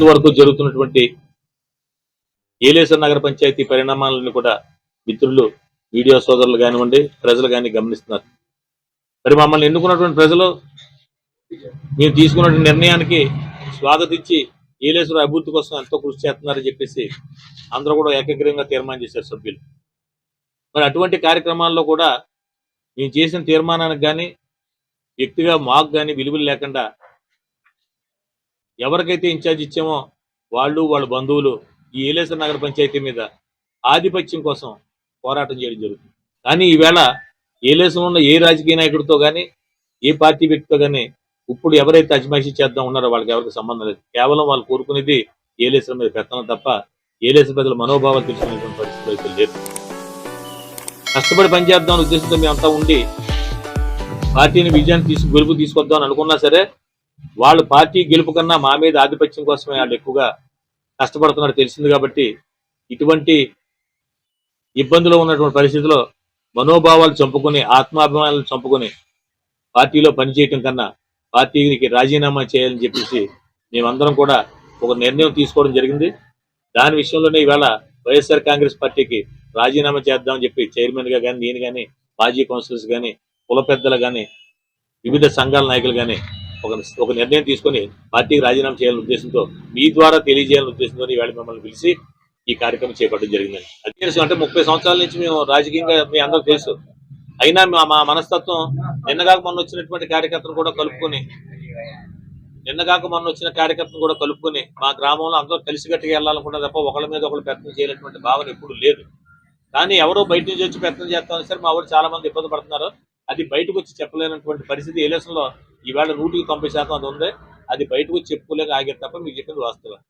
రోజుల వరకు జరుగుతున్నటువంటి ఏలేశ్వరం నగర పంచాయతీ పరిణామాలను కూడా మిత్రులు, మీడియా సోదరులు కానివ్వండి, ప్రజలు కానీ గమనిస్తున్నారు. మరి మమ్మల్ని ఎన్నుకున్నటువంటి ప్రజలు మేము తీసుకున్న నిర్ణయానికి స్వాగతించి ఏలేశ్వరం అభివృద్ధి కోసం ఎంతో కృషి చేస్తున్నారని చెప్పేసి అందరూ కూడా ఏకగ్రీవంగా తీర్మానం చేశారు సభ్యులు. మరి అటువంటి కార్యక్రమాల్లో కూడా మేము చేసిన తీర్మానానికి కానీ వ్యక్తిగా మాకు కానీ విలువలు లేకుండా ఎవరికైతే ఇన్ఛార్జ్ ఇచ్చామో వాళ్ళు, వాళ్ళ బంధువులు ఈ ఏలేశ్వరం నగర పంచాయతీ మీద ఆధిపత్యం కోసం పోరాటం చేయడం జరుగుతుంది. కానీ ఈవేళ ఏలేశ్వరం ఉన్న ఏ రాజకీయ నాయకుడితో కానీ, ఏ పార్టీ వ్యక్తితో కానీ ఇప్పుడు ఎవరైతే అజమాయిషీ చేద్దాం ఉన్నారో వాళ్ళకి ఎవరికి సంబంధం లేదు. కేవలం వాళ్ళు కోరుకునేది ఏలేశ్వరం మీద పెత్తనం తప్ప ఏలేశ్వరం ప్రజల మనోభావాలు తెలుసుకునేటువంటి పరిస్థితులు అయితే లేదు. కష్టపడి పనిచేద్దాం ఉద్దేశంతో మేమంతా ఉండి పార్టీని విజయాన్ని గెలుపు తీసుకొద్దామని అనుకున్నా సరే, వాళ్ళు పార్టీ గెలుపు కన్నా మా మీద ఆధిపత్యం కోసమే వాళ్ళు ఎక్కువగా కష్టపడుతున్నారు తెలిసింది. కాబట్టి ఇటువంటి ఇబ్బందులో ఉన్నటువంటి పరిస్థితిలో మనోభావాలు చంపుకొని, ఆత్మాభిమానాలు చంపుకొని పార్టీలో పనిచేయటం కన్నా పార్టీకి రాజీనామా చేయాలని చెప్పేసి మేమందరం కూడా ఒక నిర్ణయం తీసుకోవడం జరిగింది. దాని విషయంలోనే ఇవాళ వైఎస్ఆర్ కాంగ్రెస్ పార్టీకి రాజీనామా చేద్దామని చెప్పి చైర్మన్ గా కానీ, నేను కానీ, మాజీ కౌన్సిలర్స్ కానీ, కుల పెద్దలు కానీ, వివిధ సంఘాల నాయకులు కానీ ఒక నిర్ణయం తీసుకొని పార్టీకి రాజీనామా చేయాలనే ఉద్దేశంతో, మీ ద్వారా తెలియజేయాలనే ఉద్దేశంతో ఇవాళ మిమ్మల్ని పిలిచి ఈ కార్యక్రమం చేపట్టడం జరిగిందండి. అది తెలుసు అంటే 30 సంవత్సరాల నుంచి మేము రాజకీయంగా మీ అందరూ తెలుసు. అయినా మా మనస్తత్వం నిన్నగాక మొన్న వచ్చినటువంటి కార్యకర్తను కూడా కలుపుకొని మా గ్రామంలో అందరూ కలిసికట్టుగా వెళ్ళాలనుకున్నా తప్ప ఒకళ్ళ మీద ఒకళ్ళు ప్రయత్నం చేయలేటువంటి భావన ఎప్పుడు లేదు. కానీ ఎవరో బయట నుంచి వచ్చి ప్రయత్నం చేస్తామని సరే మా ఊరు చాలా మంది ఇబ్బంది పడుతున్నారు. అది బయటకు వచ్చి చెప్పలేనటువంటి పరిస్థితి ఏలేశ్వరంలో ఈవేళ 100% అది ఉంది. అది బయటకు వచ్చి చెప్పుకోలేక ఆగారు తప్ప మీకు చెప్పింది వాస్తవం.